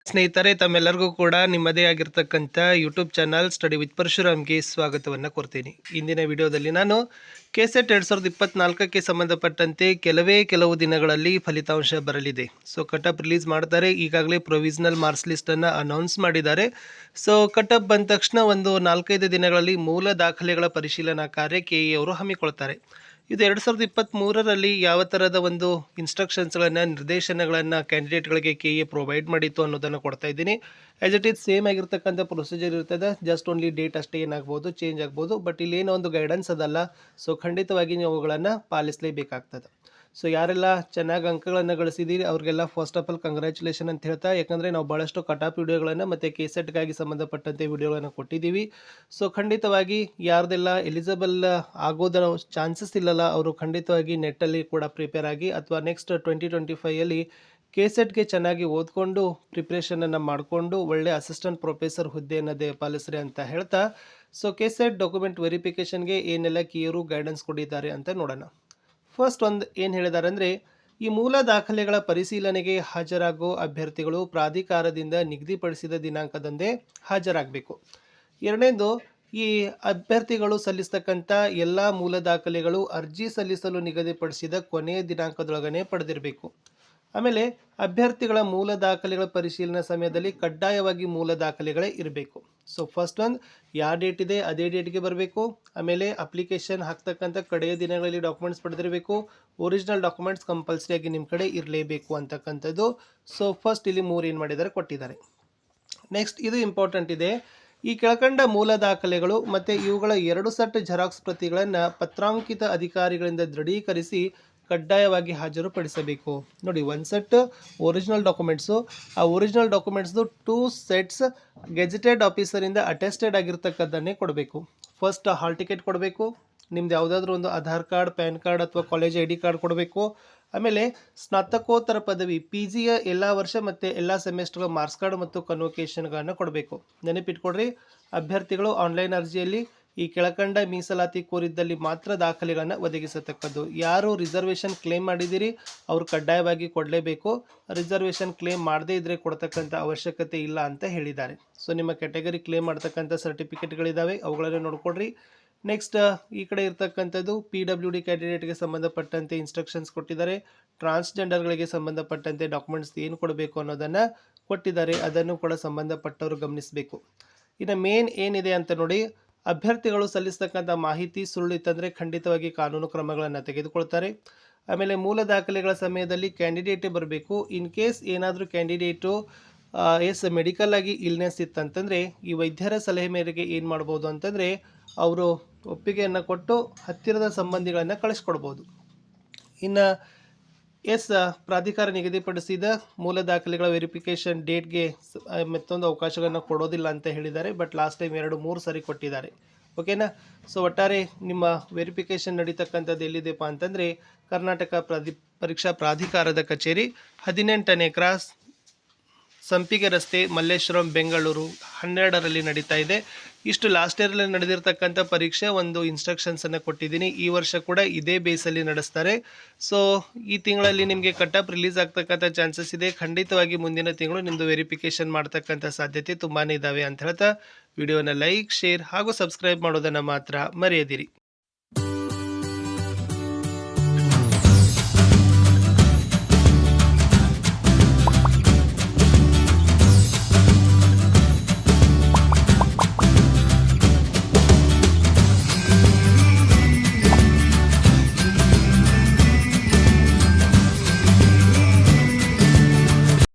ಸ್ನೇಹಿತರೆ, ತಮ್ಮೆಲ್ಲರಿಗೂ ಕೂಡ ನಿಮ್ಮದೇ ಆಗಿರ್ತಕ್ಕಂಥ ಯೂಟ್ಯೂಬ್ ಚಾನಲ್ ಸ್ಟಡಿ ವಿತ್ ಪರಶುರಾಮ್ಗೆ ಸ್ವಾಗತವನ್ನು ಕೊಡ್ತೀನಿ. ಇಂದಿನ ವಿಡಿಯೋದಲ್ಲಿ ನಾನು ಕೆಸೆಟ್ 2024ಕ್ಕೆ ಸಂಬಂಧಪಟ್ಟಂತೆ ಕೆಲವು ದಿನಗಳಲ್ಲಿ ಫಲಿತಾಂಶ ಬರಲಿದೆ. ಸೊ ಕಟಪ್ ರಿಲೀಸ್ ಮಾಡ್ತಾರೆ. ಈಗಾಗಲೇ ಪ್ರೊವಿಷನಲ್ ಮಾರ್ಕ್ಸ್ ಲಿಸ್ಟನ್ನು ಅನೌನ್ಸ್ ಮಾಡಿದ್ದಾರೆ. ಸೊ ಕಟಪ್ ಬಂದ ತಕ್ಷಣ ಒಂದು 4-5 ದಿನಗಳಲ್ಲಿ ಮೂಲ ದಾಖಲೆಗಳ ಪರಿಶೀಲನಾ ಕಾರ್ಯ ಕೆಇ ಅವರು ಹಮ್ಮಿಕೊಳ್ತಾರೆ. ಇದು 2023ರಲ್ಲಿ ಯಾವ ಥರದ ಒಂದು ಇನ್ಸ್ಟ್ರಕ್ಷನ್ಸ್ಗಳನ್ನು ನಿರ್ದೇಶನಗಳನ್ನು ಕ್ಯಾಂಡಿಡೇಟ್ಗಳಿಗೆ ಕೆಇಎ ಪ್ರೊವೈಡ್ ಮಾಡಿತ್ತು ಅನ್ನೋದನ್ನು ಕೊಡ್ತಾ ಇದ್ದೀನಿ. ಆ್ಯಸ್ ಇಟ್ ಈಸ್ ಸೇಮ್ ಆಗಿರ್ತಕ್ಕಂಥ ಪ್ರೊಸೀಜರ್ ಇರ್ತದೆ. ಜಸ್ಟ್ ಓನ್ಲಿ ಡೇಟ್ ಅಷ್ಟೇ ಏನಾಗ್ಬೋದು, ಚೇಂಜ್ ಆಗ್ಬೋದು. ಬಟ್ ಇಲ್ಲಿ ಏನೋ ಒಂದು ಗೈಡೆನ್ಸ್ ಅದಲ್ಲ. ಸೊ ಖಂಡಿತವಾಗಿ ನೀವು ಅವುಗಳನ್ನು ಪಾಲಿಸಲೇಬೇಕಾಗ್ತದೆ. ಸೊ ಯಾರೆಲ್ಲ ಚೆನ್ನಾಗಿ ಅಂಕಗಳನ್ನು ಗಳಿಸಿದ್ದೀರಿ ಅವ್ರಿಗೆಲ್ಲ ಫಸ್ಟ್ ಆಫ್ ಆಲ್ ಕಂಗ್ರ್ಯಾಚುಲೇಷನ್ ಅಂತ ಹೇಳ್ತಾ, ಯಾಕಂದರೆ ನಾವು ಭಾಳಷ್ಟು ಕಟಾಪ್ ವಿಡಿಯೋಗಳನ್ನು ಮತ್ತು ಕೆಸೆಟ್ಗಾಗಿ ಸಂಬಂಧಪಟ್ಟಂತೆ ವಿಡಿಯೋಗಳನ್ನು ಕೊಟ್ಟಿದ್ದೀವಿ. ಸೊ ಖಂಡಿತವಾಗಿ ಯಾರ್ದೆಲ್ಲ ಎಲಿಜಿಬಲ್ ಆಗೋದರ ಚಾನ್ಸಸ್ ಇಲ್ಲಲ್ಲ, ಅವರು ಖಂಡಿತವಾಗಿ ನೆಟ್ಟಲ್ಲಿ ಕೂಡ ಪ್ರಿಪೇರ್ ಆಗಿ ಅಥವಾ ನೆಕ್ಸ್ಟ್ 2025ಯಲ್ಲಿ ಕೆಸೆಟ್ಗೆ ಚೆನ್ನಾಗಿ ಓದ್ಕೊಂಡು ಪ್ರಿಪ್ರೇಷನನ್ನು ಮಾಡಿಕೊಂಡು ಒಳ್ಳೆ ಅಸಿಸ್ಟೆಂಟ್ ಪ್ರೊಫೆಸರ್ ಹುದ್ದೆಯನ್ನು ಪಾಲಿಸ್ರಿ ಅಂತ ಹೇಳ್ತಾ, ಸೊ ಕೆಸೆಟ್ ಡಾಕ್ಯುಮೆಂಟ್ ವೆರಿಫಿಕೇಷನ್ಗೆ ಏನೆಲ್ಲ ಕಿಯರು ಗೈಡೆನ್ಸ್ ಕೊಟ್ಟಿದ್ದಾರೆ ಅಂತ ನೋಡೋಣ. ಫಸ್ಟ್ ಒಂದು ಏನು ಹೇಳಿದ್ದಾರೆ ಅಂದರೆ, ಈ ಮೂಲ ದಾಖಲೆಗಳ ಪರಿಶೀಲನೆಗೆ ಹಾಜರಾಗೋ ಅಭ್ಯರ್ಥಿಗಳು ಪ್ರಾಧಿಕಾರದಿಂದ ನಿಗದಿಪಡಿಸಿದ ದಿನಾಂಕದಂದೇ ಹಾಜರಾಗಬೇಕು. ಎರಡನೇದು, ಈ ಅಭ್ಯರ್ಥಿಗಳು ಸಲ್ಲಿಸ್ತಕ್ಕಂಥ ಎಲ್ಲ ಮೂಲ ದಾಖಲೆಗಳು ಅರ್ಜಿ ಸಲ್ಲಿಸಲು ನಿಗದಿಪಡಿಸಿದ ಕೊನೆಯ ದಿನಾಂಕದೊಳಗನೆ ಪಡೆದಿರಬೇಕು. ಆಮೇಲೆ ಅಭ್ಯರ್ಥಿಗಳ ಮೂಲ ದಾಖಲೆಗಳ ಪರಿಶೀಲನೆ ಸಮಯದಲ್ಲಿ ಕಡ್ಡಾಯವಾಗಿ ಮೂಲ ದಾಖಲೆಗಳೇ ಇರಬೇಕು. ಸೊ ಫಸ್ಟ್ ಒಂದು ಯಾವ ಡೇಟ್ ಇದೆ ಅದೇ ಡೇಟ್ಗೆ ಬರಬೇಕು. ಆಮೇಲೆ ಅಪ್ಲಿಕೇಶನ್ ಹಾಕ್ತಕ್ಕಂಥ ಕಡೆಯ ದಿನಗಳಲ್ಲಿ ಡಾಕ್ಯುಮೆಂಟ್ಸ್ ಪಡೆದಿರಬೇಕು. ಒರಿಜಿನಲ್ ಡಾಕ್ಯುಮೆಂಟ್ಸ್ ಕಂಪಲ್ಸರಿಯಾಗಿ ನಿಮ್ಮ ಕಡೆ ಇರಲೇಬೇಕು ಅಂತಕ್ಕಂಥದ್ದು. ಸೊ ಫಸ್ಟ್ ಇಲ್ಲಿ 3 ಏನು ಮಾಡಿದ್ದಾರೆ ಕೊಟ್ಟಿದ್ದಾರೆ. ನೆಕ್ಸ್ಟ್ ಇದು ಇಂಪಾರ್ಟೆಂಟ್ ಇದೆ. ಈ ಕೆಳಕಂಡ ಮೂಲ ದಾಖಲೆಗಳು ಮತ್ತು ಇವುಗಳ 2 ಸೆಟ್ ಜೆರಾಕ್ಸ್ ಪ್ರತಿಗಳನ್ನು ಪತ್ರಾಂಕಿತ ಅಧಿಕಾರಿಗಳಿಂದ ದೃಢೀಕರಿಸಿ ಕಡ್ಡಾಯವಾಗಿ ಹಾಜರುಪಡಿಸಬೇಕು. ನೋಡಿ, 1 ಸೆಟ್ ಒರಿಜಿನಲ್ ಡಾಕ್ಯುಮೆಂಟ್ಸು, ಆ ಒರಿಜಿನಲ್ ಡಾಕ್ಯುಮೆಂಟ್ಸ್ದು 2 ಸೆಟ್ಸ್ ಗೆಜೆಟೆಡ್ ಆಫೀಸರಿಂದ ಅಟೆಸ್ಟೆಡ್ ಆಗಿರ್ತಕ್ಕದ್ದನ್ನೇ ಕೊಡಬೇಕು. ಫಸ್ಟ್ ಹಾಲ್ ಟಿಕೆಟ್ ಕೊಡಬೇಕು. ನಿಮ್ದು ಯಾವುದಾದ್ರೂ ಒಂದು ಆಧಾರ್ ಕಾರ್ಡ್, ಪ್ಯಾನ್ ಕಾರ್ಡ್ ಅಥವಾ ಕಾಲೇಜ್ ID ಕಾರ್ಡ್ ಕೊಡಬೇಕು. ಆಮೇಲೆ ಸ್ನಾತಕೋತ್ತರ ಪದವಿ PGಯ ಎಲ್ಲ ವರ್ಷ ಮತ್ತು ಎಲ್ಲ ಸೆಮೆಸ್ಟರ್ಗಳ ಮಾರ್ಕ್ಸ್ ಕಾರ್ಡ್ ಮತ್ತು ಕನ್ವೊಕೇಷನ್ಗಳನ್ನು ಕೊಡಬೇಕು. ನೆನಪಿಟ್ಕೊಡ್ರಿ, ಅಭ್ಯರ್ಥಿಗಳು ಆನ್ಲೈನ್ ಅರ್ಜಿಯಲ್ಲಿ ಈ ಕೆಳಕಂಡ ಮೀಸಲಾತಿ ಕೋರಿದ್ದಲ್ಲಿ ಮಾತ್ರ ದಾಖಲೆಗಳನ್ನು ಒದಗಿಸತಕ್ಕದ್ದು. ಯಾರು ರಿಸರ್ವೇಷನ್ ಕ್ಲೇಮ್ ಮಾಡಿದ್ದೀರಿ ಅವರು ಕಡ್ಡಾಯವಾಗಿ ಕೊಡಲೇಬೇಕು. ರಿಸರ್ವೇಷನ್ ಕ್ಲೇಮ್ ಮಾಡದೇ ಇದ್ದರೆ ಕೊಡ್ತಕ್ಕಂಥ ಅವಶ್ಯಕತೆ ಇಲ್ಲ ಅಂತ ಹೇಳಿದ್ದಾರೆ. ಸೊ ನಿಮ್ಮ ಕ್ಯಾಟಗರಿ ಕ್ಲೇಮ್ ಮಾಡ್ತಕ್ಕಂಥ ಸರ್ಟಿಫಿಕೇಟ್ಗಳಿದ್ದಾವೆ, ಅವುಗಳನ್ನು ನೋಡ್ಕೊಡ್ರಿ. ನೆಕ್ಸ್ಟ್ ಈ ಕಡೆ ಇರ್ತಕ್ಕಂಥದ್ದು PWD ಕ್ಯಾಂಡಿಡೇಟ್ಗೆ ಸಂಬಂಧಪಟ್ಟಂತೆ ಇನ್ಸ್ಟ್ರಕ್ಷನ್ಸ್ ಕೊಟ್ಟಿದ್ದಾರೆ. ಟ್ರಾನ್ಸ್ಜೆಂಡರ್ಗಳಿಗೆ ಸಂಬಂಧಪಟ್ಟಂತೆ ಡಾಕ್ಯುಮೆಂಟ್ಸ್ ಏನು ಕೊಡಬೇಕು ಅನ್ನೋದನ್ನು ಕೊಟ್ಟಿದ್ದಾರೆ. ಅದನ್ನು ಕೂಡ ಸಂಬಂಧಪಟ್ಟವರು ಗಮನಿಸಬೇಕು. ಇನ್ನು ಮೇನ್ ಏನಿದೆ ಅಂತ ನೋಡಿ, ಅಭ್ಯರ್ಥಿಗಳು ಸಲ್ಲಿಸ್ತಕ್ಕಂಥ ಮಾಹಿತಿ ಸುಳ್ಳಿತ್ತಂದರೆ ಖಂಡಿತವಾಗಿ ಕಾನೂನು ಕ್ರಮಗಳನ್ನು ತೆಗೆದುಕೊಳ್ತಾರೆ. ಆಮೇಲೆ ಮೂಲ ದಾಖಲೆಗಳ ಸಮಯದಲ್ಲಿ ಕ್ಯಾಂಡಿಡೇಟೇ ಬರಬೇಕು. ಇನ್ ಕೇಸ್ ಏನಾದರೂ ಕ್ಯಾಂಡಿಡೇಟು ಮೆಡಿಕಲ್ ಆಗಿ ಇಲ್ನೆಸ್ ಇತ್ತಂತಂದರೆ ಈ ವೈದ್ಯರ ಸಲಹೆ ಮೇರೆಗೆ ಏನು ಮಾಡ್ಬೋದು ಅಂತಂದರೆ ಅವರು ಒಪ್ಪಿಗೆಯನ್ನು ಕೊಟ್ಟು ಹತ್ತಿರದ ಸಂಬಂಧಿಗಳನ್ನು ಕಳಿಸ್ಕೊಡ್ಬೋದು. ಇನ್ನು ಪ್ರಾಧಿಕಾರ ನಿಗದಿಪಡಿಸಿದ ಮೂಲ ದಾಖಲೆಗಳ ವೆರಿಫಿಕೇಷನ್ ಡೇಟ್ಗೆ ಮತ್ತೊಂದು ಅವಕಾಶಗಳನ್ನು ಕೊಡೋದಿಲ್ಲ ಅಂತ ಹೇಳಿದ್ದಾರೆ. ಬಟ್ ಲಾಸ್ಟ್ ಟೈಮ್ 2-3 ಸರಿ ಕೊಟ್ಟಿದ್ದಾರೆ. ಓಕೆನಾ? ಸೊ ಒಟ್ಟಾರೆ ನಿಮ್ಮ ವೆರಿಫಿಕೇಷನ್ ನಡೀತಕ್ಕಂಥದ್ದು ಎಲ್ಲಿದೆಪ್ಪ ಅಂತಂದರೆ ಕರ್ನಾಟಕ ಪರೀಕ್ಷಾ ಪ್ರಾಧಿಕಾರದ ಕಚೇರಿ 18ನೇ ಕ್ರಾಸ್, ಸಂಪಿಗೆ ರಸ್ತೆ, ಮಲ್ಲೇಶ್ವರಂ, ಬೆಂಗಳೂರು 12ರಲ್ಲಿ ನಡೀತಾ ಇದೆ. ಇಷ್ಟು ಲಾಸ್ಟ್ ಇಯರಲ್ಲಿ ನಡೆದಿರ್ತಕ್ಕಂಥ ಪರೀಕ್ಷೆ ಒಂದು ಇನ್ಸ್ಟ್ರಕ್ಷನ್ಸನ್ನು ಕೊಟ್ಟಿದ್ದೀನಿ. ಈ ವರ್ಷ ಕೂಡ ಇದೇ ಬೇಸಲ್ಲಿ ನಡೆಸ್ತಾರೆ. ಸೊ ಈ ತಿಂಗಳಲ್ಲಿ ನಿಮಗೆ ಕಟಪ್ ರಿಲೀಸ್ ಆಗ್ತಕ್ಕಂಥ ಚಾನ್ಸಸ್ ಇದೆ. ಖಂಡಿತವಾಗಿ ಮುಂದಿನ ತಿಂಗಳು ನಿಮ್ಮದು ವೆರಿಫಿಕೇಷನ್ ಮಾಡ್ತಕ್ಕಂಥ ಸಾಧ್ಯತೆ ತುಂಬಾ ಇದ್ದಾವೆ ಅಂತ ಹೇಳ್ತಾ ವಿಡಿಯೋನ ಲೈಕ್, ಶೇರ್ ಹಾಗೂ ಸಬ್ಸ್ಕ್ರೈಬ್ ಮಾಡೋದನ್ನು ಮಾತ್ರ ಮರೆಯದಿರಿ.